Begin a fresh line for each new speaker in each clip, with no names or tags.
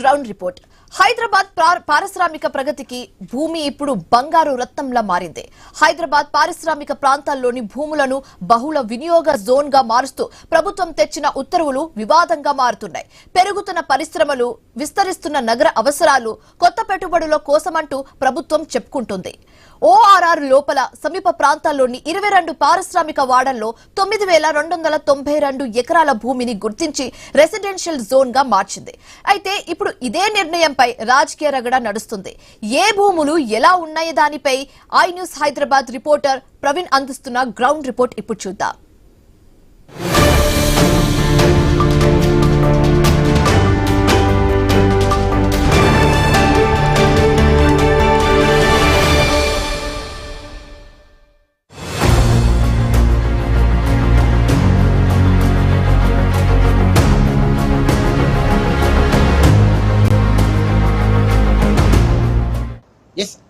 Ground report. Hyderabad పారిశ్రామిక ప్రగతికి భూమి ఇప్పుడు బంగారు రత్నంలా మారింది. హైదరాబాద్ పారిశ్రామిక ప్రాంతాల్లోని భూములను బహుళ వినియోగ జోన్ గా మారుస్తూ ప్రభుత్వం తెచ్చిన ఉత్తర్వులు వివాదంగా మారుతున్నాయి. పెరుగుతున్న పరిశ్రమలు, విస్తరిస్తున్న నగర అవసరాలు, కొత్త పెట్టుబడుల కోసమంటూ ప్రభుత్వం చెప్పుకుంటుంది. ఓఆర్ఆర్ లోపల సమీప ప్రాంతాల్లోని 22 పారిశ్రామిక వాడల్లో 9,292 ఎకరాల భూమిని గుర్తించి రెసిడెన్షియల్ జోన్ గా మార్చింది. అయితే ఇప్పుడు ఇదే నిర్ణయంపై రాజకీయ రగడ నడుస్తుంది. ఏ భూములు ఎలా ఉన్నాయో దానిపై I News Hyderabad reporter Praveen అందిస్తున్న గ్రౌండ్ రిపోర్ట్ ఇప్పుడు చూద్దాం.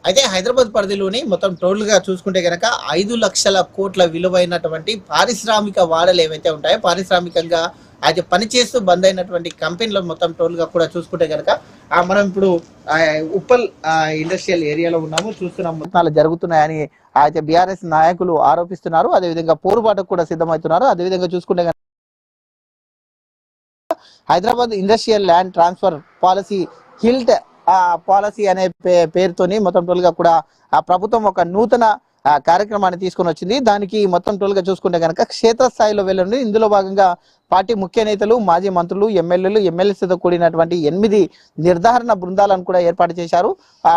అయితే హైదరాబాద్ పరిధిలోని మొత్తం టోటల్ గా చూసుకుంటే గనక 5 లక్షల కోట్ల విలువైనటువంటి పారిశ్రామిక వాడలు ఏవైతే ఉంటాయో, పారిశ్రామికంగా అయితే పనిచేస్తూ బంద్ అయినటువంటి కంపెనీలు మొత్తం టోటల్ గా కూడా చూసుకుంటే గనక మనం ఇప్పుడు ఉప్పల్ ఇండస్ట్రియల్ ఏరియాలో ఉన్నాము. చూస్తున్నాము జరుగుతున్నాయని అయితే బీఆర్ఎస్ నాయకులు ఆరోపిస్తున్నారు. అదేవిధంగా పోరుబాటుకు కూడా సిద్ధమవుతున్నారు. అదేవిధంగా చూసుకుంటే గనక Hyderabad industrial land transfer policy HILT policy అనే పేరుతోని మొత్తం టోల్గా కూడా ప్రభుత్వం ఒక నూతన కార్యక్రమాన్ని తీసుకొని వచ్చింది. దానికి మొత్తం టోల్గా చూసుకుంటే కనుక క్షేత్రస్థాయిలో వెళ్ళండి. ఇందులో భాగంగా పార్టీ ముఖ్య నేతలు, మాజీ మంత్రులు, ఎమ్మెల్యేలు, ఎమ్మెల్యేలతో కూడినటువంటి 8 నిర్ధారణ బృందాలను కూడా ఏర్పాటు చేశారు.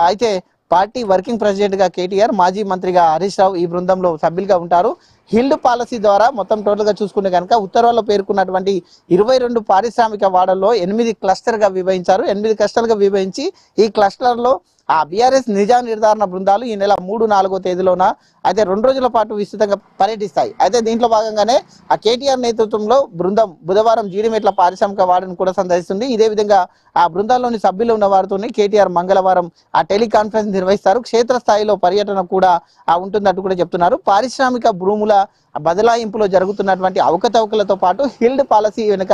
అయితే పార్టీ వర్కింగ్ ప్రెసిడెంట్ గా కేటీఆర్, మాజీ మంత్రిగా హరీష్ రావు ఈ బృందంలో సభ్యులుగా ఉంటారు. హిల్డ్ పాలసీ ద్వారా మొత్తం టోటల్ గా చూసుకుంటే కనుక ఉత్తర్వుల్లో పేర్కొన్నటువంటి 22 పారిశ్రామిక వాడల్లో 8 క్లస్టర్ గా విభజించారు. 8 క్లస్టర్ గా విభజించి ఈ క్లస్టర్ లో బీఆర్ఎస్ నిజా నిర్ధారణ బృందాలు ఈ నెల 3, 4వ తేదీలోన అయితే 2 రోజుల పాటు విస్తృతంగా పర్యటిస్తాయి. అయితే దీంట్లో భాగంగానే కేటీఆర్ నేతృత్వంలో బృందం బుధవారం జీడిమెట్ల పారిశ్రామిక వాడను కూడా సందర్శిస్తుంది. ఇదే విధంగా ఆ బృందాల్లోని సభ్యులు ఉన్న వారితో కేటీఆర్ మంగళవారం టెలికాన్ఫరెన్స్ నిర్వహిస్తారు. క్షేత్రస్థాయిలో పర్యటన కూడా ఉంటుందంటూ కూడా చెప్తున్నారు. పారిశ్రామిక భూముల బదలాయింపులో జరుగుతున్నటువంటి అవకతవకలతో పాటు హిల్డ్ పాలసీ వెనుక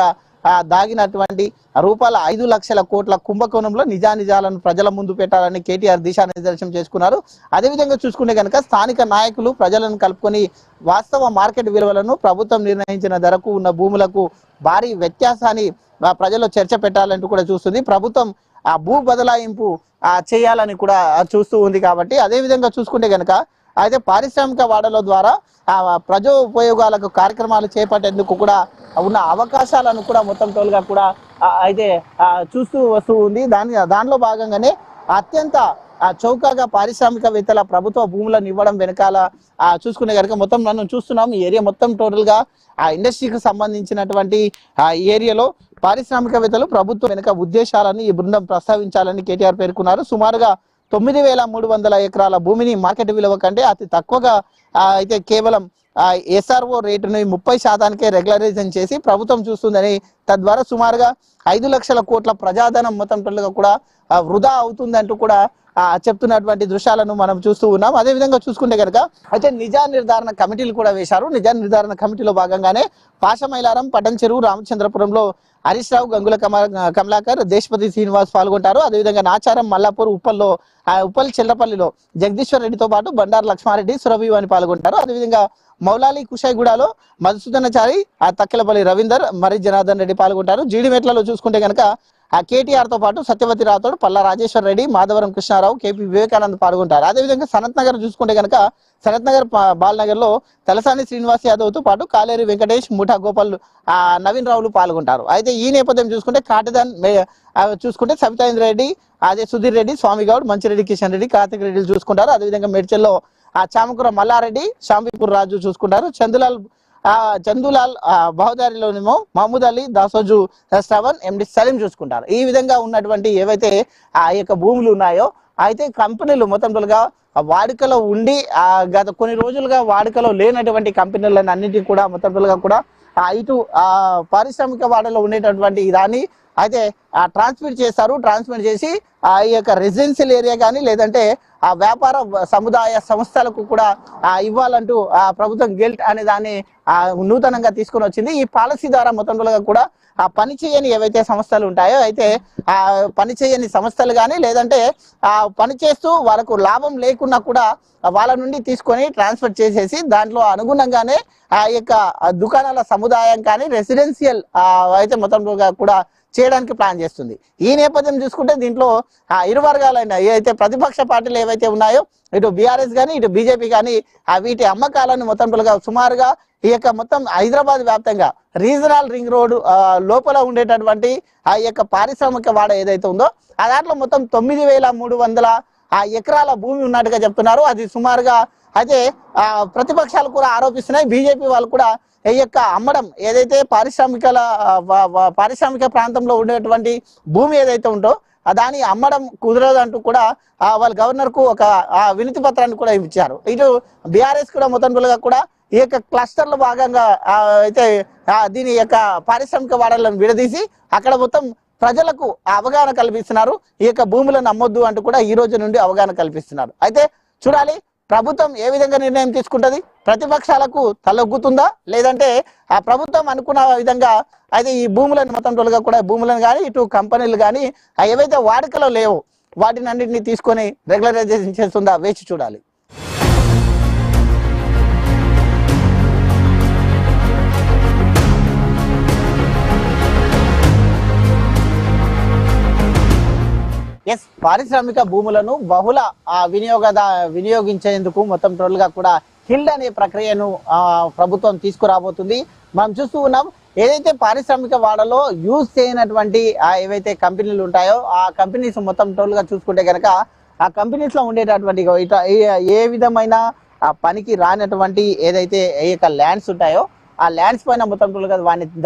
దాగినటువంటి రూపాయల 5 లక్షల కోట్ల కుంభకోణంలో నిజానిజాలను ప్రజల ముందు పెట్టాలని కేటీఆర్ దిశానిర్దేశం చేసుకున్నారు. అదేవిధంగా చూసుకుంటే కనుక స్థానిక నాయకులు ప్రజలను కలుపుకొని వాస్తవ మార్కెట్ విలువలను, ప్రభుత్వం నిర్ణయించిన ధరకు ఉన్న భూములకు భారీ వ్యత్యాసాన్ని ప్రజల్లో చర్చ పెట్టాలంటూ కూడా చూస్తుంది. ప్రభుత్వం భూ బదలాయింపు చేయాలని కూడా చూస్తూ ఉంది. కాబట్టి అదేవిధంగా చూసుకుంటే కనుక అయితే పారిశ్రామిక వాడల ద్వారా ప్రజా ఉపయోగాలకు కార్యక్రమాలు చేపట్టేందుకు కూడా ఉన్న అవకాశాలను కూడా మొత్తం టోల్గా కూడా అయితే చూస్తూ వస్తూ ఉంది. దానిలో భాగంగానే అత్యంత చౌకగా పారిశ్రామికవేత్తల ప్రభుత్వ భూములను ఇవ్వడం వెనకాల చూసుకునే కనుక మొత్తం మనం చూస్తున్నాం. ఈ ఏరియా మొత్తం టోటల్ గా ఇండస్ట్రీకి సంబంధించినటువంటి ఏరియాలో పారిశ్రామికవేత్తలు ప్రభుత్వం వెనుక ఉద్దేశాలని ఈ బృందం ప్రస్తావించాలని కేటీఆర్ పేర్కొన్నారు. సుమారుగా 9,300 ఎకరాల భూమిని మార్కెట్ విలువ కంటే అతి తక్కువగా అయితే కేవలం SRO రేటును 30% రెగ్యులరైజేషన్ చేసి ప్రభుత్వం చూస్తుందని, తద్వారా సుమారుగా 5 లక్షల కోట్ల ప్రజాధనం మొత్తం టోల్గా కూడా వృధా అవుతుందంటూ కూడా చెప్తున్నటువంటి దృశ్యాలను మనం చూస్తూ ఉన్నాం. అదేవిధంగా చూసుకుంటే కనుక అయితే నిజా నిర్ధారణ కమిటీలు కూడా వేశారు. నిజా నిర్ధారణ కమిటీలో భాగంగానే పాషమైలారం, పటంచెరువు, రామచంద్రపురంలో హరీష్ రావు, గంగుల కమలాకర్, దేశపతి శ్రీనివాస్ పాల్గొంటారు. అదేవిధంగా నాచారం, మల్లాపూర్, ఉప్పల్ చెల్లపల్లిలో జగదీశ్వర్ రెడ్డితో పాటు బండారు లక్ష్మారెడ్డి, సురభివాణి పాల్గొంటారు. అదేవిధంగా మౌలాలి, కుషాయిగూడలో మధుసూదనాచారి, తక్కెలపల్లి రవీందర్, మరి జనార్దన్ రెడ్డి పాల్గొంటారు. జీడిమెట్లలో చూసుకుంటే కనుక కేటీఆర్ తో పాటు సత్యవతి రాథోడ్, పల్లా రాజేశ్వర్ రెడ్డి, మాధవరం కృష్ణారావు, కేపీ వివేకానంద్ పాల్గొంటారు. అదేవిధంగా సనత్ నగర్ చూసుకుంటే కనుక సనత్ నగర్ బాలనగర్ లో తలసాని శ్రీనివాస్ యాదవ్ తో పాటు కాలేరి వెంకటేష్, ముఠా గోపాల్, నవీన్ రావులు పాల్గొంటారు. అయితే ఈ నేపథ్యం చూసుకుంటే కాటదాన్ చూసుకుంటే సబితాయింద్ర రెడ్డి, అదే సుధీర్ రెడ్డి, స్వామిగౌడ్, మంచిరెడ్డి కిషన్ రెడ్డి, కార్తిక్ రెడ్డిలు చూసుకుంటారు. అదేవిధంగా మేడ్చల్లో చామకుర మల్లారెడ్డి, షాంబీపూర్ రాజు చూసుకుంటారు. చందులాల్ బహుదారిలోనేమో మహమూద్ అలీ, దాసోజు శ్రవణ్, ఎండి సలీం చూసుకుంటారు. ఈ విధంగా ఉన్నటువంటి ఏవైతే ఆ యొక్క భూములు ఉన్నాయో అయితే కంపెనీలు మొత్తం తొలగా వాడుకలో ఉండి గత కొన్ని రోజులుగా వాడుకలో లేనటువంటి కంపెనీలను అన్నింటినీ కూడా మొత్తం తొలగా కూడా ఇటు పారిశ్రామిక వాడలో ఉండేటటువంటి దాన్ని అయితే ట్రాన్స్మిట్ చేస్తారు. ట్రాన్స్మిట్ చేసి ఈ యొక్క రెసిడెన్షియల్ ఏరియా కానీ లేదంటే ఆ వ్యాపార సముదాయ సంస్థలకు కూడా ఇవ్వాలంటూ ప్రభుత్వం గిల్ట్ అనే దాన్ని నూతనంగా తీసుకొని వచ్చింది. ఈ పాలసీ ద్వారా మొత్తంలో కూడా ఆ పని చేయని ఏవైతే సంస్థలు ఉంటాయో అయితే ఆ పని చేయని సంస్థలు కానీ లేదంటే ఆ పని చేస్తూ వాళ్ళకు లాభం లేకున్నా కూడా వాళ్ళ నుండి తీసుకొని ట్రాన్స్ఫర్ చేసేసి దాంట్లో అనుగుణంగానే ఆ యొక్క దుకాణాల సముదాయం కానీ రెసిడెన్షియల్ అయితే మొత్తంగా కూడా చేయడానికి ప్లాన్ చేస్తుంది. ఈ నేపథ్యం చూసుకుంటే దీంట్లో ఇరు వర్గాలైన ఏవైతే ప్రతిపక్ష పార్టీలు ఏవైతే ఉన్నాయో ఇటు బీఆర్ఎస్ కానీ ఇటు బీజేపీ కానీ వీటి అమ్మకాలను మొత్తంగా సుమారుగా ఈ యొక్క మొత్తం హైదరాబాద్ వ్యాప్తంగా రీజనల్ రింగ్ రోడ్ లోపల ఉండేటటువంటి ఆ యొక్క పారిశ్రామిక వాడ ఏదైతే ఉందో ఆ దాంట్లో మొత్తం 9,300 ఎకరాల భూమి ఉన్నట్టుగా చెప్తున్నారు. అది సుమారుగా అయితే ప్రతిపక్షాలు కూడా ఆరోపిస్తున్నాయి. బీజేపీ వాళ్ళు కూడా ఈ యొక్క అమ్మడం ఏదైతే పారిశ్రామిక ప్రాంతంలో ఉండేటువంటి భూమి ఏదైతే ఉందో దాన్ని అమ్మడం కుదరదు అంటూ కూడా వాళ్ళ గవర్నర్ కు ఒక వినతి పత్రాన్ని కూడా ఇచ్చారు. ఇటు బీఆర్ఎస్ కూడా మొత్తంగా కూడా ఈ యొక్క క్లస్టర్ లో భాగంగా అయితే దీని యొక్క పారిశ్రామిక వాడలను విడదీసి అక్కడ మొత్తం ప్రజలకు అవగాహన కల్పిస్తున్నారు. ఈ యొక్క భూములను అమ్మొద్దు అంటూ కూడా ఈ రోజు నుండి అవగాహన కల్పిస్తున్నారు. అయితే చూడాలి ప్రభుత్వం ఏ విధంగా నిర్ణయం తీసుకుంటది, ప్రతిపక్షాలకు తలొగ్గుతుందా లేదంటే ఆ ప్రభుత్వం అనుకున్న విధంగా అయితే ఈ భూములను మొత్తం కూడా భూములను కానీ ఇటు కంపెనీలు కానీ ఏవైతే వాడుకలో లేవో వాటిని అన్నింటినీ తీసుకొని రెగ్యులరైజేషన్ చేస్తుందా వేచి చూడాలి. ఎస్, పారిశ్రామిక భూములను బహుళ వినియోగించేందుకు మొత్తం టోటల్గా కూడా హిల్డ్ అనే ప్రక్రియను ప్రభుత్వం తీసుకురాబోతుంది. మనం చూస్తూ ఉన్నాం ఏదైతే పారిశ్రామిక వాడలో యూజ్ చేయనటువంటి ఏవైతే కంపెనీలు ఉంటాయో ఆ కంపెనీస్ మొత్తం టోటల్గా చూసుకుంటే కనుక ఆ కంపెనీస్ లో ఉండేటటువంటి ఏ విధమైన పనికి రానటువంటి ఏదైతే ఏ యొక్క ల్యాండ్స్ ఉంటాయో ఆ ల్యాండ్స్ పైన మొత్తం టోటల్గా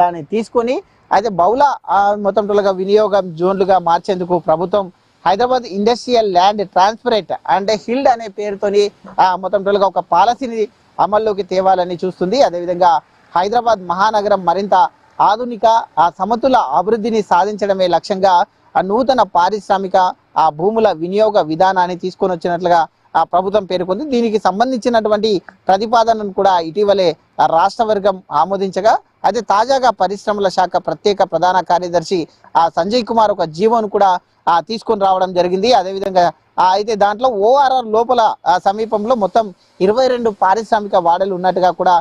దాన్ని తీసుకొని అయితే బహుళ మొత్తం టోటల్గా వినియోగం జోన్లుగా మార్చేందుకు ప్రభుత్వం హైదరాబాద్ ఇండస్ట్రియల్ ల్యాండ్ ట్రాన్స్ఫరేట్ అంటే హిల్డ్ అనే పేరుతోని మొత్తం టోటల్గా ఒక పాలసీని అమల్లోకి తేవాలని చూస్తుంది. అదేవిధంగా హైదరాబాద్ మహానగరం మరింత ఆధునిక సమతుల అభివృద్ధిని సాధించడమే లక్ష్యంగా నూతన పారిశ్రామిక భూముల వినియోగ విధానాన్ని తీసుకొని వచ్చినట్లుగా ప్రభుత్వం పేర్కొంది. దీనికి సంబంధించినటువంటి ప్రతిపాదనను కూడా ఇటీవలే రాష్ట్ర వర్గం ఆమోదించగా అయితే తాజాగా పరిశ్రమల శాఖ ప్రత్యేక ప్రధాన కార్యదర్శి సంజయ్ కుమార్ ఒక జీవోను కూడా తీసుకొని రావడం జరిగింది. అదేవిధంగా అయితే దాంట్లో ఓఆర్ఆర్ లోపల సమీపంలో మొత్తం 22 పారిశ్రామిక వాడలు ఉన్నట్టుగా కూడా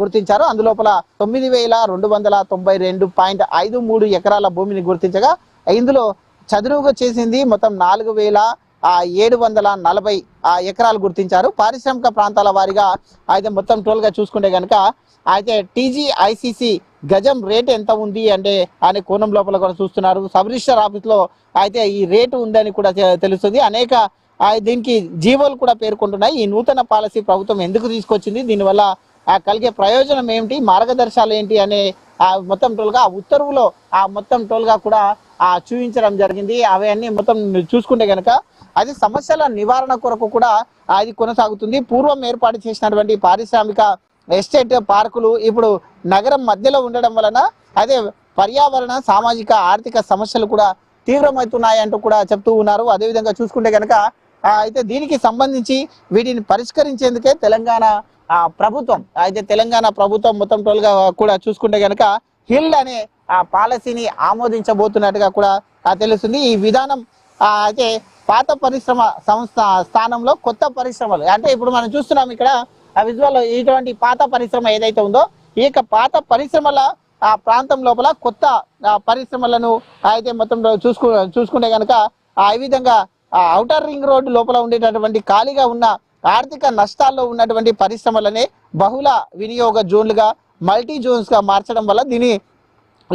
గుర్తించారు. అందులోపల 9,292.53 ఎకరాల భూమిని గుర్తించగా ఇందులో చదునుగా చేసింది మొత్తం 4,740 ఎకరాలు గుర్తించారు. పారిశ్రామిక ప్రాంతాల వారిగా అయితే మొత్తం టోల్గా చూసుకుంటే కనుక అయితే టీజీఐసిసి గజం రేట్ ఎంత ఉంది అంటే అనే కోణం లోపల కూడా చూస్తున్నారు. సబ్ రిజిస్టర్ ఆఫీస్ లో అయితే ఈ రేటు ఉందని కూడా తెలుస్తుంది. అనేక దీనికి జీవోలు కూడా పేర్కొంటున్నాయి. ఈ నూతన పాలసీ ప్రభుత్వం ఎందుకు తీసుకొచ్చింది, దీనివల్ల కలిగే ప్రయోజనం ఏమిటి, మార్గదర్శకాలు ఏంటి అనే మొత్తం టోల్గా ఉత్తర్వులో మొత్తం టోల్గా కూడా చూపించడం జరిగింది. అవన్నీ మొత్తం చూసుకుంటే కనుక అది సమస్యల నివారణ కొరకు కూడా అది కొనసాగుతుంది. పూర్వం ఏర్పాటు చేసినటువంటి పారిశ్రామిక ఎస్టేట్ పార్కులు ఇప్పుడు నగరం మధ్యలో ఉండడం వలన అదే పర్యావరణ సామాజిక ఆర్థిక సమస్యలు కూడా తీవ్రమవుతున్నాయంటూ కూడా చెప్తూ ఉన్నారు. అదేవిధంగా చూసుకుంటే కనుక అయితే దీనికి సంబంధించి వీటిని పరిష్కరించేందుకే తెలంగాణ ప్రభుత్వం మొత్తం టోల్గా కూడా చూసుకుంటే కనుక హిల్ అనే పాలసీని ఆమోదించబోతున్నట్టుగా కూడా తెలుస్తుంది. ఈ విధానం అయితే పాత పరిశ్రమ సంస్థ స్థానంలో కొత్త పరిశ్రమలు అంటే ఇప్పుడు మనం చూస్తున్నాం ఇక్కడ విజువల్ ఇటువంటి పాత పరిశ్రమ ఏదైతే ఉందో ఈ యొక్క పాత పరిశ్రమల ప్రాంతం లోపల కొత్త పరిశ్రమలను అయితే మొత్తం చూసుకుంటే కనుక ఈ విధంగా ఔటర్ రింగ్ రోడ్డు లోపల ఉండేటటువంటి ఖాళీగా ఉన్న ఆర్థిక నష్టాల్లో ఉన్నటువంటి పరిశ్రమలనే బహుళ వినియోగ జోన్లుగా మల్టీ జోన్స్ గా మార్చడం వల్ల దీని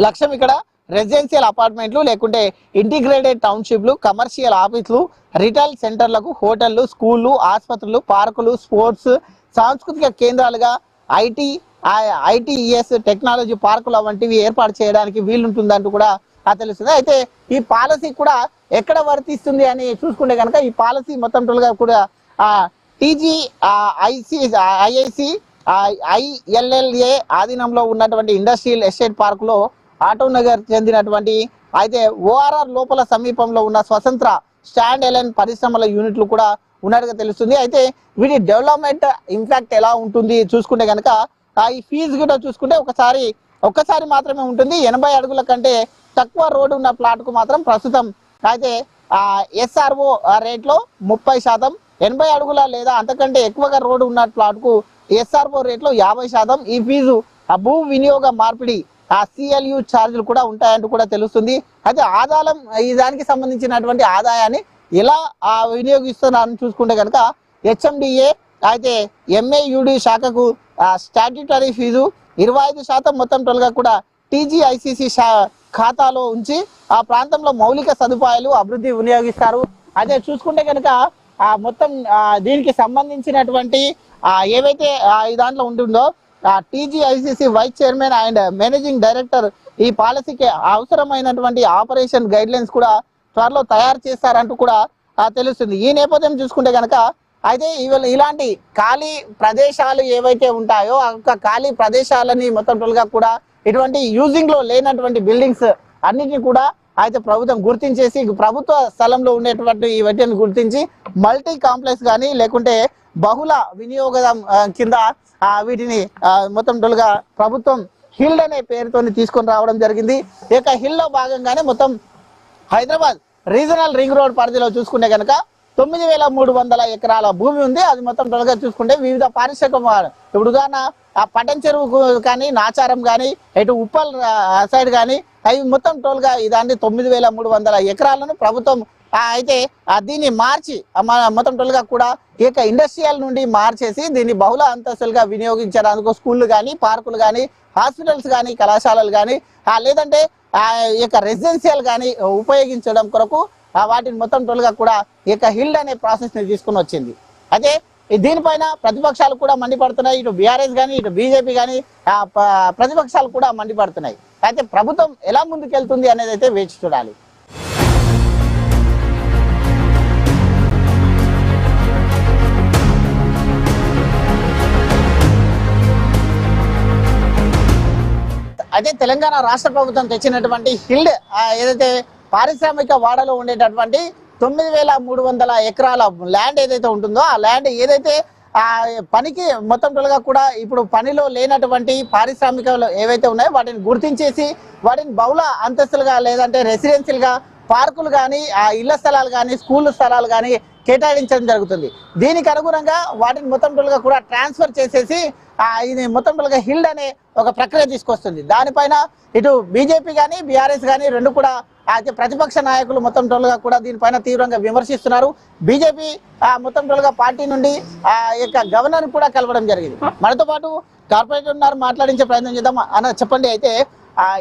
లక్ష్యం ఇక్కడ రెసిడెన్షియల్ అపార్ట్మెంట్లు లేకుంటే ఇంటిగ్రేటెడ్ టౌన్షిప్లు, కమర్షియల్ ఆఫీసులు, రిటైల్ సెంటర్లకు, హోటళ్లు, స్కూళ్లు, ఆసుపత్రులు, పార్కులు, స్పోర్ట్స్, సాంస్కృతిక కేంద్రాలుగా ఐటీఈఎస్ టెక్నాలజీ పార్కుల వంటివి ఏర్పాటు చేయడానికి వీలుంటుందంటూ కూడా తెలుస్తుంది. అయితే ఈ పాలసీ కూడా ఎక్కడ వర్తిస్తుంది అని చూసుకుంటే కనుక ఈ పాలసీ మొత్తం టోల్గా కూడా ఐఐసి ఐఎల్ఎల్ఏ ఆధీనంలో ఉన్నటువంటి ఇండస్ట్రియల్ ఎస్టేట్ పార్క్ లో ఆటో నగర్ చెందినటువంటి అయితే ఓఆర్ఆర్ లోపల సమీపంలో ఉన్న స్వతంత్ర స్టాండ్ ఎలైన్ పరిశ్రమల యూనిట్లు కూడా ఉన్నట్టుగా తెలుస్తుంది. అయితే వీటి డెవలప్మెంట్ ఇంపాక్ట్ ఎలా ఉంటుంది చూసుకుంటే కనుక ఈ ఫీజు కూడా చూసుకుంటే ఒక్కసారి మాత్రమే ఉంటుంది. 80 అడుగుల కంటే తక్కువ రోడ్డు ఉన్న ప్లాట్కు మాత్రం ప్రస్తుతం అయితే SRO రేట్లో 30%, 80 అడుగుల లేదా అంతకంటే ఎక్కువగా రోడ్డు ఉన్న ప్లాట్కు SRO రేట్లో 50%. ఈ ఫీజు భూ వినియోగ మార్పిడి CLU ఛార్జీలు కూడా ఉంటాయంటూ కూడా తెలుస్తుంది. అయితే ఆదాయం ఈ దానికి సంబంధించినటువంటి ఆదాయాన్ని ఎలా వినియోగిస్తున్నారని చూసుకుంటే కనుక HMDA అయితే MAUD శాఖకు స్టాట్యూటరీ ఫీజు 25% మొత్తం టోల్గా కూడా TGICC ఖాతాలో ఉంచి ఆ ప్రాంతంలో మౌలిక సదుపాయాలు అభివృద్ధి వినియోగిస్తారు. అదే చూసుకుంటే కనుక మొత్తం దీనికి సంబంధించినటువంటి ఏవైతే ఈ దాంట్లో ఉంటుందో TGICC vice chairman and managing director ఈ పాలసీకి అవసరమైనటువంటి ఆపరేషన్ గైడ్ లైన్స్ కూడా త్వరలో తయారు చేస్తారంటూ కూడా తెలుస్తుంది. ఈ నేపథ్యం చూసుకుంటే కనుక అయితే ఇలాంటి ఖాళీ ప్రదేశాలు ఏవైతే ఉంటాయో ఆ ఖాళీ ప్రదేశాలని మొత్తం టోల్గా కూడా ఇటువంటి యూజింగ్ లో లేనటువంటి బిల్డింగ్స్ అన్నిటిని కూడా అయితే ప్రభుత్వం గుర్తించేసి ప్రభుత్వ స్థలంలో ఉండేటువంటి వీటిని గుర్తించి మల్టీ కాంప్లెక్స్ కానీ లేకుంటే బహుళ వినియోగం కింద వీటిని మొత్తం టోల్గా ప్రభుత్వం హిల్ అనే పేరుతో తీసుకొని రావడం జరిగింది. ఇక హిల్ లో భాగంగానే మొత్తం హైదరాబాద్ రీజనల్ రింగ్ రోడ్ పరిధిలో చూసుకుంటే కనుక 9300 ఎకరాల భూమి ఉంది. అది మొత్తం టోల్గా చూసుకుంటే వివిధ పారిశ్రామిక ఇప్పుడు ఉదాహరణ పటన్ చెరువు కానీ నాచారం కానీ ఇటు ఉప్పల్ సైడ్ కానీ అవి మొత్తం టోల్గా ఇదాన్ని 9300 ఎకరాలను ప్రభుత్వం అయితే దీన్ని మార్చి మొత్తం టోల్గా కూడా ఇక ఇండస్ట్రియల్ నుండి మార్చేసి దీన్ని బహుళ అంతస్తులుగా వినియోగించడానికి స్కూళ్ళు కానీ పార్కులు కానీ హాస్పిటల్స్ కానీ కళాశాలలు కానీ లేదంటే ఇక రెసిడెన్షియల్ కానీ ఉపయోగించడం కొరకు వాటిని మొత్తం టోల్గా కూడా ఇక హిల్ అనే ప్రాసెస్ ని తీసుకుని వచ్చింది. అదే దీనిపైన ప్రతిపక్షాలు కూడా మండిపడుతున్నాయి. ఇటు బీఆర్ఎస్ కానీ ఇటు బీజేపీ కానీ ప్రతిపక్షాలు కూడా మండిపడుతున్నాయి. అయితే ప్రభుత్వం ఎలా ముందుకెళ్తుంది అనేది అయితే వేచి చూడాలి. అయితే తెలంగాణ రాష్ట్ర ప్రభుత్వం తెచ్చినటువంటి హిల్డ్ ఏదైతే పారిశ్రామిక వాడలో ఉండేటటువంటి 9300 ఎకరాల ల్యాండ్ ఏదైతే ఉంటుందో ఆ ల్యాండ్ ఏదైతే పనికి మొత్తం టోల్గా కూడా ఇప్పుడు పనిలో లేనటువంటి పారిశ్రామికలు ఏవైతే ఉన్నాయో వాటిని గుర్తించేసి వాటిని బహుళ అంతస్తులుగా లేదంటే రెసిడెన్షియల్ గా పార్కులు కానీ ఇళ్ల స్థలాలు కానీ స్కూల్ స్థలాలు కానీ కేటాయించడం జరుగుతుంది. దీనికి అనుగుణంగా వాటిని మొత్తం టోల్గా కూడా ట్రాన్స్ఫర్ చేసేసి ఇది మొత్తం టోల్గా హిల్డ్ అనే ఒక ప్రక్రియ తీసుకొస్తుంది. దానిపైన ఇటు బీజేపీ కానీ బీఆర్ఎస్ కానీ రెండు కూడా అయితే ప్రతిపక్ష నాయకులు మొత్తం టోల్గా కూడా దీనిపైన తీవ్రంగా విమర్శిస్తున్నారు. బీజేపీ మొత్తం టోల్గా పార్టీ నుండి యొక్క గవర్నర్ కూడా కలవడం జరిగింది. మనతో పాటు కార్పొరేటర్ ఉన్నారు, మాట్లాడించే ప్రయత్నం చేద్దాం. అన్న చెప్పండి, అయితే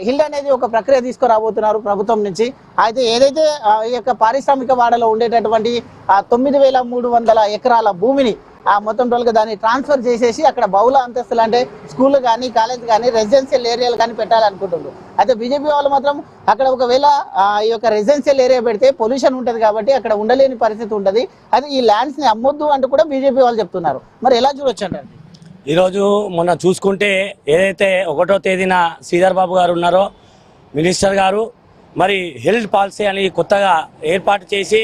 హిల్ అనేది ఒక ప్రక్రియ తీసుకురాబోతున్నారు ప్రభుత్వం నుంచి. అయితే ఏదైతే ఈ యొక్క పారిశ్రామిక వాడలో ఉండేటటువంటి 9300 ఎకరాల భూమిని మొత్తం టోల్గా దాన్ని ట్రాన్స్ఫర్ చేసేసి అక్కడ బహుళ అంతస్తులు అంటే స్కూల్ కానీ కాలేజ్ కానీ రెసిడెన్షియల్ ఏరియాలు కానీ పెట్టాలనుకుంటున్నారు. అయితే బీజేపీ వాళ్ళు మాత్రం అక్కడ ఒకవేళ ఈ యొక్క రెసిడెన్షియల్ ఏరియా పెడితే పొల్యూషన్ ఉంటుంది కాబట్టి అక్కడ ఉండలేని పరిస్థితి ఉంటుంది. అది ఈ ల్యాండ్స్ ని అమ్మొద్దు అంటూ కూడా బీజేపీ వాళ్ళు చెప్తున్నారు. మరి ఎలా చూడొచ్చు అంటారు?
ఈరోజు మొన్న చూసుకుంటే ఏదైతే 1వ తేదీన శ్రీధర్ బాబు గారు ఉన్నారో మినిస్టర్ గారు మరి హెల్త్ పాలసీ అని కొత్తగా ఏర్పాటు చేసి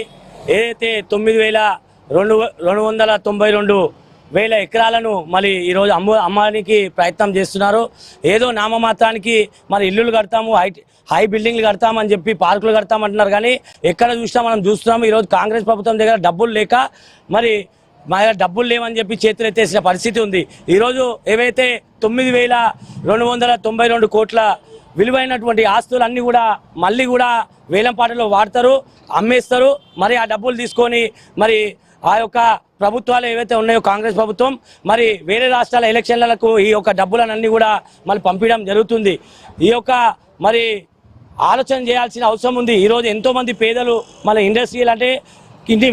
ఏదైతే 9292 ఎకరాలను మరి ఈరోజు అమ్మడానికి ప్రయత్నం చేస్తున్నారు. ఏదో నామమాత్రానికి మరి ఇల్లులు కడతాము, హై బిల్డింగ్లు కడతామని చెప్పి పార్కులు కడతామంటున్నారు. కానీ ఎక్కడ చూసినా మనం చూస్తున్నాము ఈరోజు కాంగ్రెస్ ప్రభుత్వం దగ్గర డబ్బులు లేక మరి మా దగ్గర డబ్బులు లేవని చెప్పి చేతులు ఎత్తేసిన పరిస్థితి ఉంది. ఈరోజు ఏవైతే 9292 కోట్ల విలువైనటువంటి ఆస్తులన్నీ కూడా మళ్ళీ కూడా వేలంపాటలో వాడతారు, అమ్మేస్తారు. మరి ఆ డబ్బులు తీసుకొని మరి ఆ యొక్క ప్రభుత్వాలు ఏవైతే ఉన్నాయో కాంగ్రెస్ ప్రభుత్వం మరి వేరే రాష్ట్రాల ఎలక్షన్లకు ఈ యొక్క డబ్బులన్నీ కూడా మళ్ళీ పంపించడం జరుగుతుంది. ఈ యొక్క మరి ఆలోచన చేయాల్సిన అవసరం ఉంది. ఈరోజు ఎంతోమంది పేదలు మన ఇండస్ట్రియల్ అంటే ఇంటి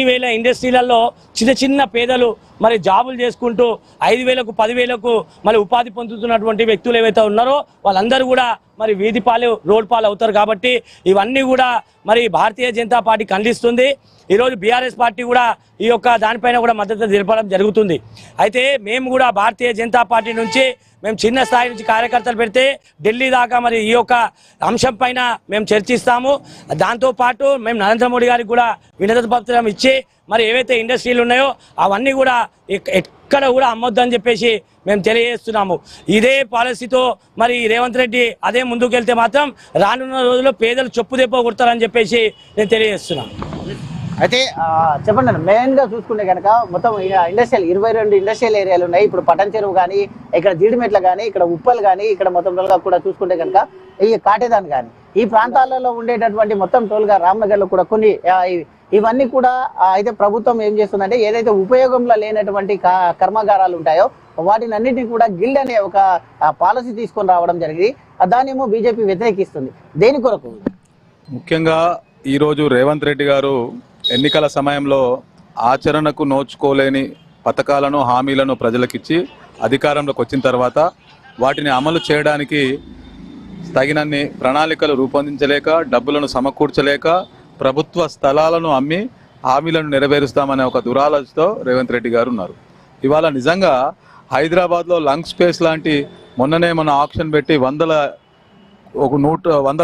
వేల ఇండస్ట్రీలలో చిన్న పేదలు మరి జాబులు చేసుకుంటూ 5000కు 10,000కు మరి ఉపాధి పొందుతున్నటువంటి వ్యక్తులు ఏవైతే ఉన్నారో వాళ్ళందరూ కూడా మరి వీధి పాలు రోడ్ పాలు అవుతారు. కాబట్టి ఇవన్నీ కూడా మరి భారతీయ జనతా పార్టీ ఖండిస్తుంది. ఈరోజు బీఆర్ఎస్ పార్టీ కూడా ఈ యొక్క దానిపైన కూడా మద్దతు తెలపడం జరుగుతుంది. అయితే మేము కూడా భారతీయ జనతా పార్టీ నుంచి మేము చిన్న స్థాయి నుంచి కార్యకర్తలు పెడితే ఢిల్లీ దాకా మరి ఈ యొక్క అంశం పైన మేము చర్చిస్తాము. దాంతోపాటు మేము నరేంద్ర మోడీ గారికి కూడా వినతి పత్రం ఇచ్చి మరి ఏవైతే ఇండస్ట్రీలు ఉన్నాయో అవన్నీ కూడా ఎక్కడ కూడా అమ్మొద్దని చెప్పేసి మేము తెలియజేస్తున్నాము. ఇదే పాలసీతో మరి రేవంత్ రెడ్డి అదే ముందుకెళ్తే మాత్రం రానున్న రోజుల్లో పేదలు చెప్పు దెబ్బ కొడతారని చెప్పేసి నేను తెలియజేస్తున్నాను.
అయితే చెప్పండి అన్న, మెయిన్ గా చూసుకుంటే కనుక మొత్తం ఇండస్ట్రియల్ 22 ఇండస్ట్రియల్ ఏరియాలు ఉన్నాయి. ఇప్పుడు పటన్ చెరువు కానీ, ఇక్కడ జీడిమెట్ల కానీ, ఇక్కడ ఉప్పల్ కానీ, ఇక్కడ మొత్తం టోల్గా కూడా చూసుకుంటే కనుక ఈ కాటేదాన్ కానీ ఈ ప్రాంతాలలో ఉండేటటువంటి మొత్తం టోల్గా రామ్నగర్లో కూడా కొన్ని ఇవన్నీ కూడా అయితే ప్రభుత్వం ఏం చేస్తుందంటే ఏదైతే ఉపయోగంలో లేనటువంటి కర్మాగారాలు ఉంటాయో వాటిని అన్నింటినీ కూడా గిల్డ్ అనే ఒక పాలసీ తీసుకొని రావడం జరిగింది. దాన్నేమో బీజేపీ వ్యతిరేకిస్తుంది. దేని కొరకు?
ముఖ్యంగా ఈరోజు రేవంత్ రెడ్డి గారు ఎన్నికల సమయంలో ఆచరణకు నోచుకోలేని పథకాలను హామీలను ప్రజలకిచ్చి అధికారంలోకి వచ్చిన తర్వాత వాటిని అమలు చేయడానికి తగినన్ని ప్రణాళికలు రూపొందించలేక, డబ్బులను సమకూర్చలేక ప్రభుత్వ స్థలాలను అమ్మి హామీలను నెరవేరుస్తామనే ఒక దురాలోచనతో రేవంత్ రెడ్డి గారు ఉన్నారు. ఇవాళ నిజంగా హైదరాబాద్లో లంగ్ స్పేస్ లాంటి మొన్ననే మన ఆక్షన్ పెట్టి 100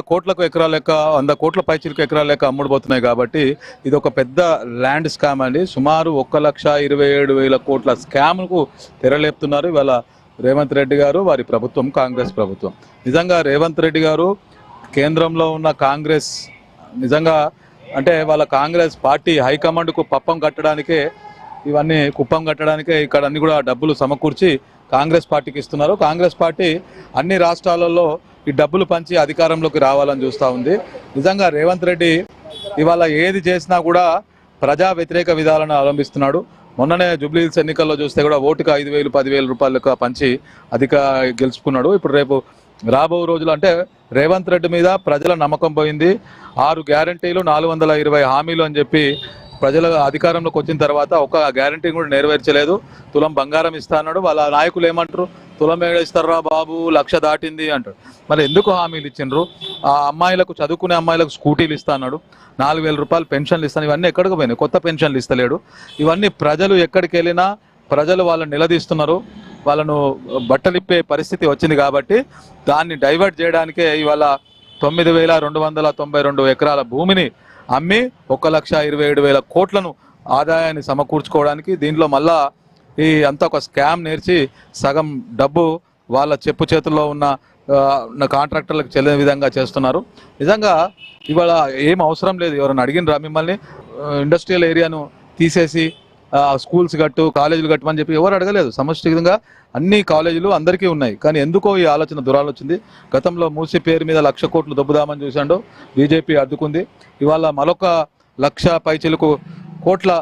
కోట్లకు ఎకరాల లెక్క 100 కోట్ల పైచిలకు ఎకరాల లెక్క అమ్ముడుపోతున్నాయి. కాబట్టి ఇది ఒక పెద్ద ల్యాండ్ స్కామ్ అండి. సుమారు 1,27,000 కోట్ల స్కామ్కు తెరలేపుతున్నారు ఇవాళ రేవంత్ రెడ్డి గారు, వారి ప్రభుత్వం, కాంగ్రెస్ ప్రభుత్వం. నిజంగా రేవంత్ రెడ్డి గారు కేంద్రంలో ఉన్న కాంగ్రెస్ నిజంగా అంటే వాళ్ళ కాంగ్రెస్ పార్టీ హైకమాండ్కు కుప్పం కట్టడానికే ఇక్కడ అన్ని కూడా డబ్బులు సమకూర్చి కాంగ్రెస్ పార్టీకి ఇస్తున్నారు. కాంగ్రెస్ పార్టీ అన్ని రాష్ట్రాలలో ఈ డబ్బులు పంచి అధికారంలోకి రావాలని చూస్తూ ఉంది. నిజంగా రేవంత్ రెడ్డి ఇవాళ ఏది చేసినా కూడా ప్రజా వ్యతిరేక విధాలను అవలంబిస్తున్నాడు. మొన్ననే జూబ్లీహిల్స్ ఎన్నికల్లో చూస్తే కూడా ఓటుకు 5,000, 10,000 రూపాయలకు పంచి గెలుచుకున్నాడు. ఇప్పుడు రేపు రాబో రోజులు అంటే రేవంత్ రెడ్డి మీద ప్రజల నమ్మకం పోయింది. 6 గ్యారంటీలు, 420 హామీలు అని చెప్పి ప్రజల అధికారంలోకి వచ్చిన తర్వాత ఒక గ్యారంటీ కూడా నెరవేర్చలేదు. తులం బంగారం ఇస్తా అన్నాడు. వాళ్ళ నాయకులు ఏమంటారు? తులం ఇస్తారా బాబు, 1,00,000 దాటింది అంటారు. మరి ఎందుకు హామీలు ఇచ్చిండ్రు? ఆ అమ్మాయిలకు, చదువుకునే అమ్మాయిలకు స్కూటీలు ఇస్తా అన్నాడు. 4,000 రూపాయలు పెన్షన్లు ఇస్తాను. ఇవన్నీ ఎక్కడికి పోయినాయి? కొత్త పెన్షన్లు ఇస్తలేడు. ఇవన్నీ ప్రజలు ఎక్కడికి వెళ్ళినా ప్రజలు వాళ్ళని నిలదీస్తున్నారు. వాళ్ళను బట్టలిప్పే పరిస్థితి వచ్చింది. కాబట్టి దాన్ని డైవర్ట్ చేయడానికే ఇవాళ 9,292 ఎకరాల భూమిని అమ్మి 1,27,000 కోట్లను ఆదాయాన్ని సమకూర్చుకోవడానికి, దీంట్లో మళ్ళా ఈ అంతా ఒక స్కామ్ నేర్చి సగం డబ్బు వాళ్ళ చెప్పు చేతుల్లో ఉన్న కాంట్రాక్టర్లకు చెల్లిన విధంగా చేస్తున్నారు. నిజంగా ఇవాళ ఏం అవసరం లేదు. ఎవరైనా అడిగినరా మిమ్మల్ని ఇండస్ట్రియల్ ఏరియాను తీసేసి స్కూల్స్ కట్టు, కాలేజీలు కట్టమని చెప్పి ఎవరు అడగలేదు. సమష్టిగా అన్ని కాలేజీలు అందరికీ ఉన్నాయి. కానీ ఎందుకో ఈ ఆలోచన దురాలోచింది. గతంలో మూసి పేరు మీద 1,00,000 కోట్లు దొబ్బుదామని చూశాడు, బీజేపీ అడ్డుకుంది. ఇవాళ మరొక 1,00,000 పైచిలకు కోట్ల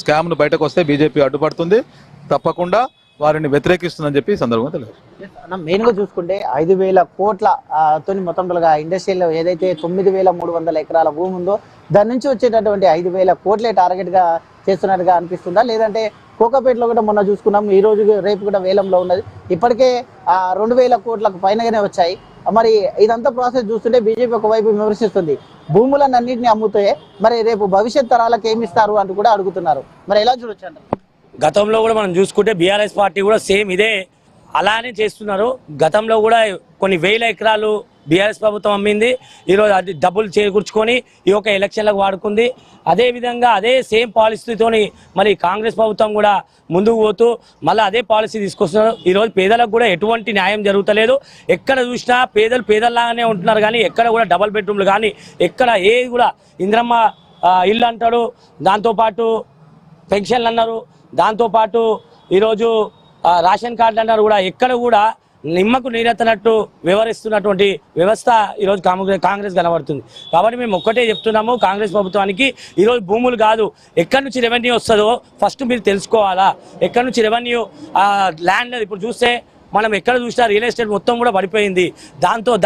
స్కామ్ను బయటకు వస్తే బీజేపీ అడ్డుపడుతుంది. తప్పకుండా వారిని వ్యతిరేకిస్తుందని చెప్పి సందర్భంగా తెలియదు.
మెయిన్ గా చూసుకుంటే 5,000 కోట్ల తోని మొత్తం ఏదైతే 9,300 ఎకరాల భూమి ఉందో దాని నుంచి వచ్చేటటువంటి 5,000 కోట్లే టార్గెట్ గా చేస్తున్నట్టుగా అనిపిస్తుందా? లేదంటే కోకాపేటలో కూడా మొన్న చూసుకున్నాం, ఈ రోజు రేపు కూడా వేలంలో ఉన్నది. ఇప్పటికే 2,000 కోట్లకు పైనగానే వచ్చాయి. మరి ఇదంతా ప్రాసెస్ చూస్తుంటే బీజేపీ ఒకవైపు విమర్శిస్తుంది, భూములను అన్నింటినీ అమ్ముతే మరి రేపు భవిష్యత్ తరాలకు ఏమిస్తారు అంటూ కూడా అడుగుతున్నారు. మరి ఎలా చూడొచ్చు అంటారు?
గతంలో కూడా మనం చూసుకుంటే బీఆర్ఎస్ పార్టీ కూడా సేమ్ ఇదే అలానే చేస్తున్నారు. గతంలో కూడా కొన్ని వేల ఎకరాలు బీఆర్ఎస్ ప్రభుత్వం అమ్మింది. ఈరోజు అది డబ్బులు చేకూర్చుకొని ఈ యొక్క ఎలక్షన్లకు వాడుకుంది. అదేవిధంగా అదే సేమ్ పాలసీతోని మరి కాంగ్రెస్ ప్రభుత్వం కూడా ముందుకు పోతూ మళ్ళీ అదే పాలసీ తీసుకొస్తున్నారు. ఈరోజు పేదలకు కూడా ఎటువంటి న్యాయం జరుగుతలేదు. ఎక్కడ చూసినా పేదలు పేదల్లాగానే ఉంటున్నారు. కానీ ఎక్కడ కూడా డబల్ బెడ్రూమ్లు కానీ ఎక్కడ ఏది కూడా ఇంద్రమ్మ ఇల్లు అంటాడు, దాంతోపాటు పెన్షన్లు అన్నారు, దాంతోపాటు ఈరోజు రేషన్ కార్డులు అన్నారు. కూడా ఎక్కడ కూడా నిమ్మకు నీరెత్తనట్టు వ్యవహరిస్తున్నటువంటి వ్యవస్థ ఈరోజు కాంగ్రెస్ కనబడుతుంది. కాబట్టి మేము ఒక్కటే చెప్తున్నాము, కాంగ్రెస్ ప్రభుత్వానికి ఈరోజు భూములు కాదు, ఎక్కడి నుంచి రెవెన్యూ వస్తుందో ఫస్ట్ మీరు తెలుసుకోవాలా. ఎక్కడి నుంచి రెవెన్యూ ల్యాండ్ ఇప్పుడు చూస్తే మనం ఎక్కడ చూసినా రియల్ ఎస్టేట్ మొత్తం కూడా పడిపోయింది.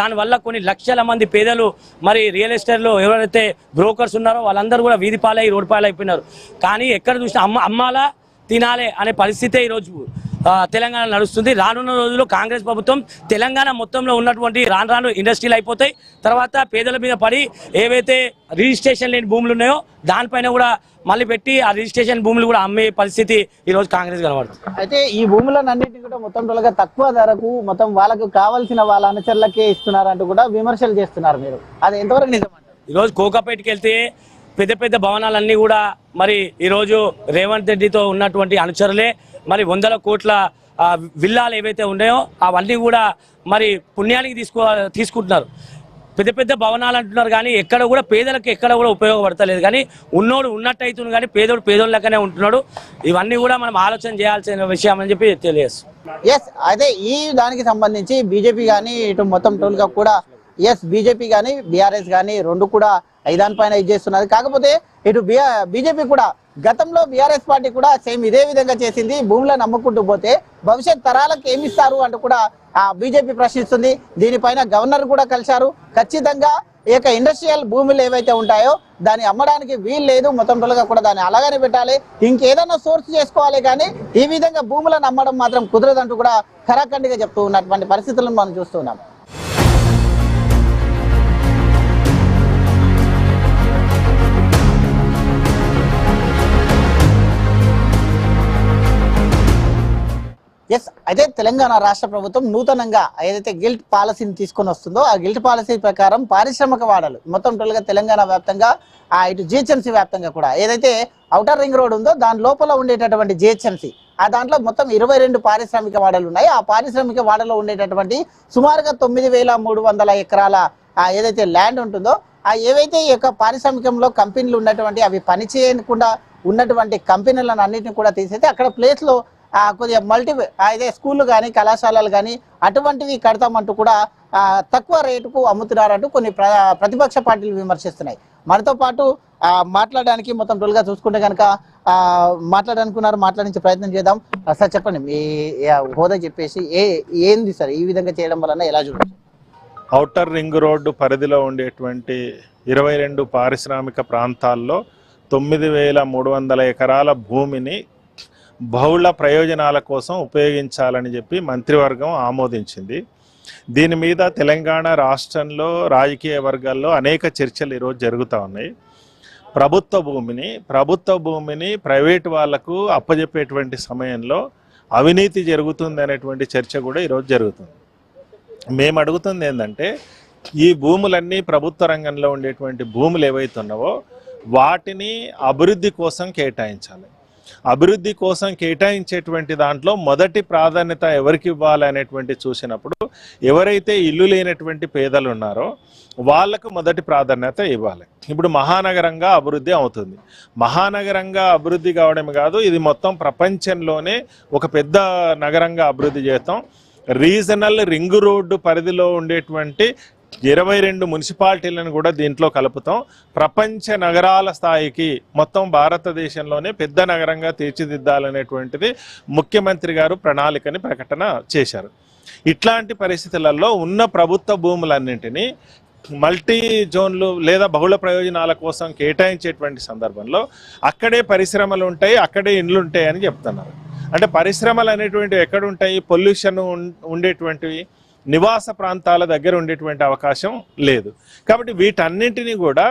దానివల్ల కొన్ని లక్షల మంది పేదలు మరి రియల్ ఎస్టేట్లో ఎవరైతే బ్రోకర్స్ ఉన్నారో వాళ్ళందరూ కూడా వీధి పాలై రోడ్డు పాలై అయిపోయినారు. కానీ ఎక్కడ చూసినా అమ్మాలా తినాలే అనే పరిస్థితే ఈరోజు తెలంగాణ నడుస్తుంది. రానున్న రోజుల్లో కాంగ్రెస్ ప్రభుత్వం తెలంగాణ మొత్తంలో ఉన్నటువంటి రాను ఇండస్ట్రీలు అయిపోతాయి. తర్వాత పేదల మీద పడి ఏవైతే రిజిస్ట్రేషన్ లేని భూములు ఉన్నాయో దానిపైన కూడా మళ్ళీ పెట్టి ఆ రిజిస్ట్రేషన్ భూములు కూడా అమ్మే పరిస్థితి ఈ రోజు కాంగ్రెస్ కనబడుతుంది.
అయితే ఈ భూములను అన్నింటినీ కూడా మొత్తం టోల్గా తక్కువ ధరకు మొత్తం వాళ్ళకు కావాల్సిన వాళ్ళ అనుచరులకే ఇస్తున్నారంటూ కూడా విమర్శలు చేస్తున్నారు. మీరు అది ఎంతవరకు నిజమంటారు?
ఈరోజు కోకాపేటకి వెళ్తే పెద్ద పెద్ద భవనాలన్నీ కూడా మరి ఈరోజు రేవంత్ రెడ్డితో ఉన్నటువంటి అనుచరులే మరి 100 కోట్ల విల్లాలు ఏవైతే ఉన్నాయో అవన్నీ కూడా మరి పుణ్యానికి తీసుకుంటున్నారు. పెద్ద పెద్ద భవనాలు అంటున్నారు కానీ ఎక్కడ కూడా పేదలకు ఎక్కడ కూడా ఉపయోగపడతలేదు. కానీ ఉన్నోడు ఉన్నట్టు అవుతుంది కానీ పేదోడు పేదోడు లెక్కనే ఉంటున్నాడు. ఇవన్నీ కూడా మనం ఆలోచన చేయాల్సిన విషయం అని చెప్పి తెలియజేస్తాం.
ఎస్, అదే ఈ దానికి సంబంధించి బీజేపీ కానీ ఇటు మొత్తం టోల్గా కూడా ఎస్ బీజేపీ కానీ బీఆర్ఎస్ కానీ రెండు కూడా దానిపైన ఇది చేస్తున్నది. కాకపోతే ఇటు బీజేపీ కూడా గతంలో బీఆర్ఎస్ పార్టీ కూడా సేమ్ ఇదే విధంగా చేసింది. భూములను అమ్ముకుంటూ పోతే భవిష్యత్ తరాలకు ఏమిస్తారు అంటూ కూడా బీజేపీ ప్రశ్నిస్తుంది. దీనిపైన గవర్నర్ కూడా కలిశారు. ఖచ్చితంగా ఈ యొక్క ఇండస్ట్రియల్ భూములు ఏవైతే ఉంటాయో దాన్ని అమ్మడానికి వీలు లేదు, మొత్తం టోల్గా కూడా దాన్ని అలాగనే పెట్టాలి, ఇంకేదైనా సోర్స్ చేసుకోవాలి, కానీ ఈ విధంగా భూములను అమ్మడం మాత్రం కుదరదంటూ కూడా ఖరాఖండిగా చెప్తూ ఉన్నటువంటి పరిస్థితులను మనం చూస్తున్నాం. ఎస్, అయితే తెలంగాణ రాష్ట్ర ప్రభుత్వం నూతనంగా ఏదైతే గిల్ట్ పాలసీని తీసుకొని వస్తుందో ఆ గిల్ట్ పాలసీ ప్రకారం పారిశ్రామిక వాడలు మొత్తం టోల్గా తెలంగాణ వ్యాప్తంగా ఇటు జిహెచ్ఎంసీ వ్యాప్తంగా కూడా ఏదైతే ఔటర్ రింగ్ రోడ్ ఉందో దాని లోపల ఉండేటటువంటి జిహెచ్ఎంసీ దాంట్లో మొత్తం 22 పారిశ్రామిక వాడలు ఉన్నాయి. ఆ పారిశ్రామిక వాడలో ఉండేటటువంటి సుమారుగా 9,300 ఎకరాల ఏదైతే ల్యాండ్ ఉంటుందో ఏవైతే ఈ యొక్క పారిశ్రామికంలో కంపెనీలు ఉన్నటువంటి అవి పనిచేయకుండా ఉన్నటువంటి కంపెనీలను అన్నింటినీ కూడా తీసేస్తే అక్కడ ప్లేస్లో కొద్దిగా అదే స్కూళ్ళు కానీ కళాశాలలు కానీ అటువంటివి కడతామంటూ కూడా తక్కువ రేటుకు అమ్ముతున్నారంటూ కొన్ని ప్రతిపక్ష పార్టీలు విమర్శిస్తున్నాయి. మనతో పాటు మాట్లాడడానికి మొత్తం టోల్గా చూసుకుంటే కనుక మాట్లాడించే ప్రయత్నం చేద్దాం. సార్ చెప్పండి, మీ హోదా చెప్పేసి ఏంది సార్ ఈ విధంగా చేయడం వలన ఎలా చూడవచ్చు?
ఔటర్ రింగ్ రోడ్డు పరిధిలో ఉండేటువంటి 22 పారిశ్రామిక ప్రాంతాల్లో 9,300 ఎకరాల భూమిని బహుళ ప్రయోజనాల కోసం ఉపయోగించాలని చెప్పి మంత్రివర్గం ఆమోదించింది. దీని మీద తెలంగాణ రాష్ట్రంలో రాజకీయ వర్గాల్లో అనేక చర్చలు ఈరోజు జరుగుతూ ఉన్నాయి. ప్రభుత్వ భూమిని ప్రైవేటు వాళ్లకు అప్పజెప్పేటువంటి సమయంలో అవినీతి జరుగుతుంది అనేటువంటి చర్చ కూడా ఈరోజు జరుగుతుంది. మేము అడుగుతుంది ఏంటంటే ఈ భూములన్నీ ప్రభుత్వ రంగంలో ఉండేటువంటి భూములు ఏవైతే ఉన్నావో వాటిని అభివృద్ధి కోసం కేటాయించాలి. అభివృద్ధి కోసం కేటాయించేటువంటి దాంట్లో మొదటి ప్రాధాన్యత ఎవరికి ఇవ్వాలి అనేటువంటి చూసినప్పుడు ఎవరైతే ఇల్లు లేనటువంటి పేదలు ఉన్నారో వాళ్లకు మొదటి ప్రాధాన్యత ఇవ్వాలి. ఇప్పుడు మహానగరంగా అభివృద్ధి అవుతుంది. మహానగరంగా అభివృద్ధి కావడమే కాదు, ఇది మొత్తం ప్రపంచంలోనే ఒక పెద్ద నగరంగా అభివృద్ధి చేస్తాం. రీజనల్ రింగ్ రోడ్డు పరిధిలో ఉండేటువంటి 22 మున్సిపాలిటీలను కూడా దీంట్లో కలుపుతాం. ప్రపంచ నగరాల స్థాయికి మొత్తం భారతదేశంలోనే పెద్ద నగరంగా తీర్చిదిద్దాలనేటువంటిది ముఖ్యమంత్రి గారు ప్రణాళికని ప్రకటన చేశారు. ఇట్లాంటి పరిస్థితులలో ఉన్న ప్రభుత్వ భూములన్నింటినీ మల్టీ జోన్లు లేదా బహుళ ప్రయోజనాల కోసం కేటాయించేటువంటి సందర్భంలో అక్కడే పరిశ్రమలు ఉంటాయి, అక్కడే ఇండ్లు ఉంటాయి అని చెప్తున్నారు. అంటే పరిశ్రమలు అనేటువంటివి ఎక్కడుంటాయి? పొల్యూషన్ ఉండేటువంటివి నివాస ప్రాంతాల దగ్గర ఉండేటువంటి అవకాశం లేదు. కాబట్టి వీటన్నింటినీ కూడా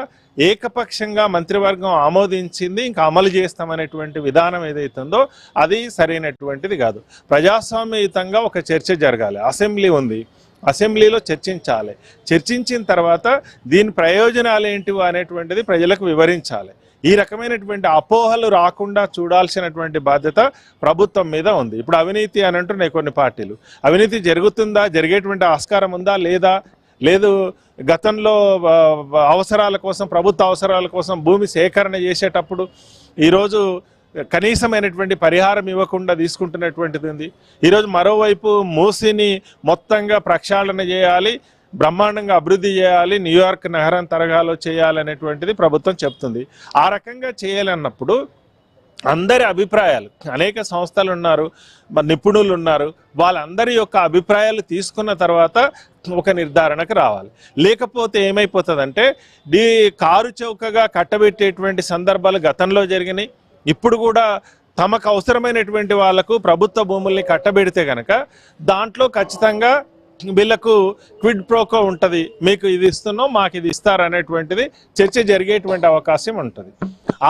ఏకపక్షంగా మంత్రివర్గం ఆమోదించింది, ఇంకా అమలు చేస్తామనేటువంటి విధానం ఏదైతుందో అది సరైనటువంటిది కాదు. ప్రజాస్వామ్యయుతంగా ఒక చర్చ జరగాలి. అసెంబ్లీ ఉంది, అసెంబ్లీలో చర్చించాలి. చర్చించిన తర్వాత దీని ప్రయోజనాలు ఏంటివో అనేటువంటిది ప్రజలకు వివరించాలి. ఈ రకమైనటువంటి అపోహలు రాకుండా చూడాల్సినటువంటి బాధ్యత ప్రభుత్వం మీద ఉంది. ఇప్పుడు అవినీతి అని అంటున్నాయి కొన్ని పార్టీలు. అవినీతి జరుగుతుందా, జరిగేటువంటి ఆస్కారం ఉందా లేదా? లేదు. గతంలో అవసరాల కోసం, ప్రభుత్వ అవసరాల కోసం భూమి సేకరణ చేసేటప్పుడు ఈరోజు కనీసమైనటువంటి పరిహారం ఇవ్వకుండా తీసుకుంటున్నటువంటిది ఉంది. ఈరోజు మరోవైపు మూసిని మొత్తంగా ప్రక్షాళన చేయాలి, బ్రహ్మాండంగా అభివృద్ధి చేయాలి, న్యూయార్క్ నగరం తరహాలో చేయాలనేటువంటిది ప్రభుత్వం చెప్తుంది. ఆ రకంగా చేయాలన్నప్పుడు అందరి అభిప్రాయాలు, అనేక సంస్థలు ఉన్నారు, నిపుణులు ఉన్నారు, వాళ్ళందరి యొక్క అభిప్రాయాలు తీసుకున్న తర్వాత ఒక నిర్ధారణకు రావాలి. లేకపోతే ఏమైపోతుందంటే కారు చౌకగా కట్టబెట్టేటువంటి సందర్భాలు గతంలో జరిగినాయి. ఇప్పుడు కూడా తమకు అవసరమైనటువంటి వాళ్లకు ప్రభుత్వ భూముల్ని కట్టబెడితే గనక దాంట్లో ఖచ్చితంగా వీళ్ళకు క్విడ్ ప్రోకో ఉంటుంది, మీకు ఇది ఇస్తున్నాం మాకు ఇది ఇస్తారు అనేటువంటిది చర్చ జరిగేటువంటి అవకాశం ఉంటుంది.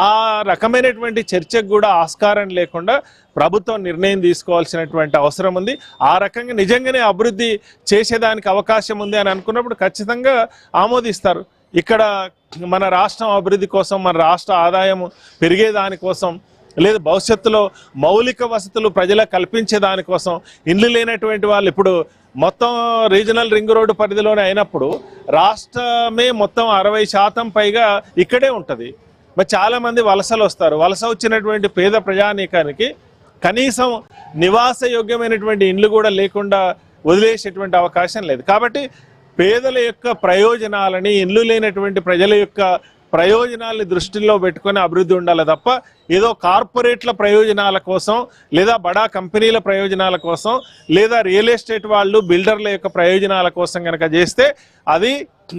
ఆ రకమైనటువంటి చర్చకు కూడా ఆస్కారం లేకుండా ప్రభుత్వం నిర్ణయం తీసుకోవాల్సినటువంటి అవసరం ఉంది. ఆ రకంగా నిజంగానే అభివృద్ధి చేసేదానికి అవకాశం ఉంది అని అనుకున్నప్పుడు ఖచ్చితంగా ఆమోదిస్తారు. ఇక్కడ మన రాష్ట్రం అభివృద్ధి కోసం, మన రాష్ట్ర ఆదాయం పెరిగేదానికోసం, లేదా భవిష్యత్తులో మౌలిక వసతులు ప్రజలకు కల్పించే దానికోసం, ఇండ్లు లేనటువంటి వాళ్ళు ఇప్పుడు మొత్తం రీజనల్ రింగ్ రోడ్డు పరిధిలోనే అయినప్పుడు రాష్ట్రమే మొత్తం 60% పైగా ఇక్కడే ఉంటుంది. మరి చాలామంది వలసలు వస్తారు. వలస వచ్చినటువంటి పేద ప్రజానీకానికి కనీసం నివాస యోగ్యమైనటువంటి ఇండ్లు కూడా లేకుండా వదిలేసేటువంటి అవకాశం లేదు. కాబట్టి పేదల యొక్క ప్రయోజనాలని, ఇండ్లు లేనటువంటి ప్రజల యొక్క ప్రయోజనాలని దృష్టిలో పెట్టుకొని అభివృద్ధి ఉండాలి తప్ప ఏదో కార్పొరేట్ల ప్రయోజనాల కోసం, లేదా బడా కంపెనీల ప్రయోజనాల కోసం, లేదా రియల్ ఎస్టేట్ వాళ్ళు బిల్డర్ల యొక్క ప్రయోజనాల కోసం కనుక చేస్తే అది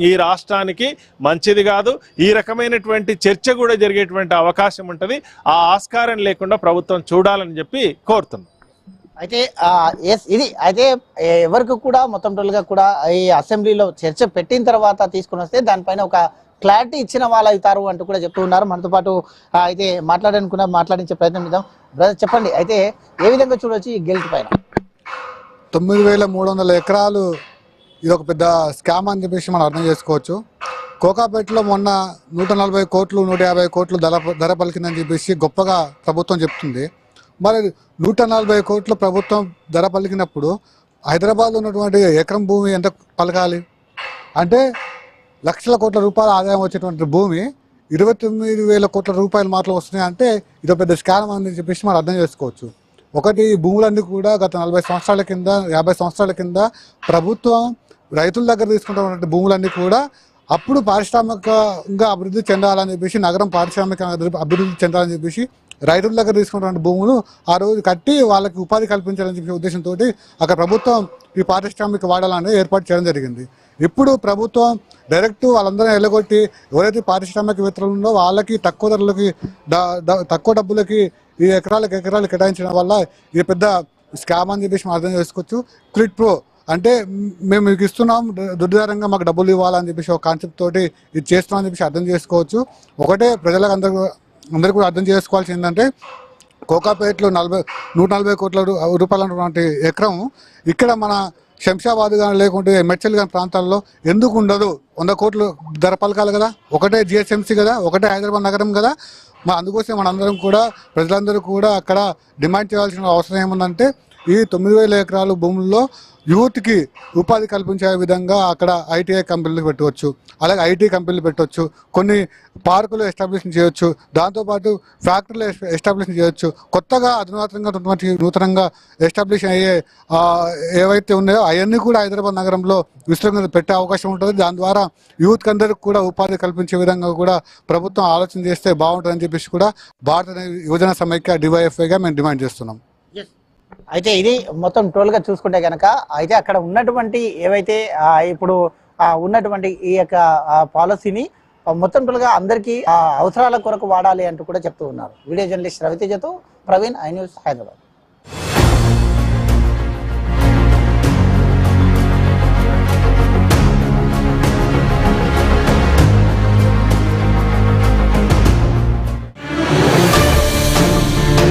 ఈ రాష్ట్రానికి మంచిది కాదు. ఈ రకమైనటువంటి చర్చ కూడా జరిగేటువంటి అవకాశం ఉంటుంది. ఆ ఆస్కారం లేకుండా ప్రభుత్వం చూడాలని చెప్పి కోరుతున్నాం.
అయితే ఇది అయితే ఎవరికి కూడా మొత్తం టోల్గా కూడా ఈ అసెంబ్లీలో చర్చ పెట్టిన తర్వాత తీసుకుని వస్తే దానిపైన ఒక క్లారిటీ ఇచ్చిన వాళ్ళు అవుతారు అంటూ కూడా చెప్తూ ఉన్నారు. మనతో పాటు అయితే మాట్లాడించే ప్రయత్నం చేద్దాం. బ్రదర్ చెప్పండి, అయితే ఏ విధంగా చూడొచ్చు ఈ గెల్ట్ పైన?
9300 ఎకరాలు ఇది ఒక పెద్ద స్కామ్ అని చెప్పేసి మనం అర్థం చేసుకోవచ్చు. కోకాపేటలో మొన్న 140 కోట్లు 150 కోట్లు ధర పలికిందని చెప్పేసి గొప్పగా ప్రభుత్వం చెప్తుంది. మరి 140 కోట్లు ప్రభుత్వం ధర పలికినప్పుడు హైదరాబాద్లో ఉన్నటువంటి ఎకరం భూమి ఎంత పలకాలి? అంటే లక్షల కోట్ల రూపాయల ఆదాయం వచ్చేటువంటి భూమి 29,000 కోట్ల రూపాయలు మాత్రం వస్తున్నాయి. అంటే ఇది పెద్ద స్కామ్ అని చెప్పేసి మనం అర్థం చేసుకోవచ్చు. ఒకటి, భూములన్నీ కూడా గత 40 సంవత్సరాల కింద 50 సంవత్సరాల కింద ప్రభుత్వం రైతుల దగ్గర తీసుకుంటున్నటువంటి భూములన్నీ కూడా అప్పుడు పారిశ్రామికంగా అభివృద్ధి చెందాలని చెప్పేసి, నగరం పారిశ్రామిక అభివృద్ధి చెందాలని చెప్పేసి రైతుల దగ్గర తీసుకున్నటువంటి భూములు ఆ రోజు కట్టి వాళ్ళకి ఉపాధి కల్పించాలని చెప్పే ఉద్దేశంతో అక్కడ ప్రభుత్వం ఈ పారిశ్రామిక వాడాలని ఏర్పాటు చేయడం జరిగింది. ఇప్పుడు ప్రభుత్వం డైరెక్ట్ వాళ్ళందరినీ ఎల్లగొట్టి ఎవరైతే పారిశ్రామికవేత్తలు ఉందో వాళ్ళకి తక్కువ ధరలకి తక్కువ డబ్బులకి ఈ ఎకరాలు కేటాయించడం వల్ల ఇది పెద్ద స్కామ్ అని చెప్పేసి మనం అర్థం చేసుకోవచ్చు. క్విడ్ ప్రో అంటే మేము మీకు ఇస్తున్నాం, దుర్ధారంగా మాకు డబ్బులు ఇవ్వాలని చెప్పేసి ఒక కాన్సెప్ట్ తోటి ఇది చేస్తున్నాం అని చెప్పేసి అర్థం చేసుకోవచ్చు. ఒకటే ప్రజలకు అందరూ కూడా అర్థం చేసుకోవాల్సి ఏంటంటే కోకాపేటలో 140 కోట్ల రూపాయలు ఉన్నటువంటి ఎకరం ఇక్కడ మన శంషాబాద్ కానీ లేకుంటే మెడ్చల్ కానీ ప్రాంతాల్లో ఎందుకు ఉండదు? 100 కోట్లు ధర పలకాలి కదా, ఒకటే జిహెచ్ఎంసీ కదా, ఒకటే హైదరాబాద్ నగరం కదా. అందుకోసం మనందరం కూడా ప్రజలందరూ కూడా అక్కడ డిమాండ్ చేయాల్సిన అవసరం ఏముందంటే ఈ 9,000 ఎకరాల భూముల్లో యూత్కి ఉపాధి కల్పించే విధంగా అక్కడ ఐటీఐ కంపెనీలు పెట్టవచ్చు, అలాగే ఐటీ కంపెనీలు పెట్టవచ్చు, కొన్ని పార్కులు ఎస్టాబ్లిష్ చేయొచ్చు, దాంతోపాటు ఫ్యాక్టరీలు ఎస్టాబ్లిష్ చేయొచ్చు. కొత్తగా అధునాతంగా నూతనంగా ఎస్టాబ్లిష్ అయ్యే ఏవైతే ఉన్నాయో అవన్నీ కూడా హైదరాబాద్ నగరంలో విస్తృతంగా పెట్టే అవకాశం ఉంటుంది. దాని ద్వారా యూత్కి అందరికి కూడా ఉపాధి కల్పించే విధంగా కూడా ప్రభుత్వం ఆలోచన చేస్తే బాగుంటుందని చెప్పేసి కూడా భారత యువజన సమైక్య డివైఎఫ్ఐగా మేము డిమాండ్ చేస్తున్నాం.
అయితే ఇది మొత్తం టోల్గా చూసుకుంటే కనుక అయితే అక్కడ ఉన్నటువంటి ఏవైతే ఇప్పుడు ఉన్నటువంటి ఈ యొక్క పాలసీని మొత్తం టోల్గా అందరికీ అవసరాల కొరకు వాడాలి అంటూ కూడా చెప్తూ ఉన్నారు. వీడియో జర్నలిస్ట్ రవితేజతో ప్రవీణ్, ఐ న్యూస్, హైదరాబాద్.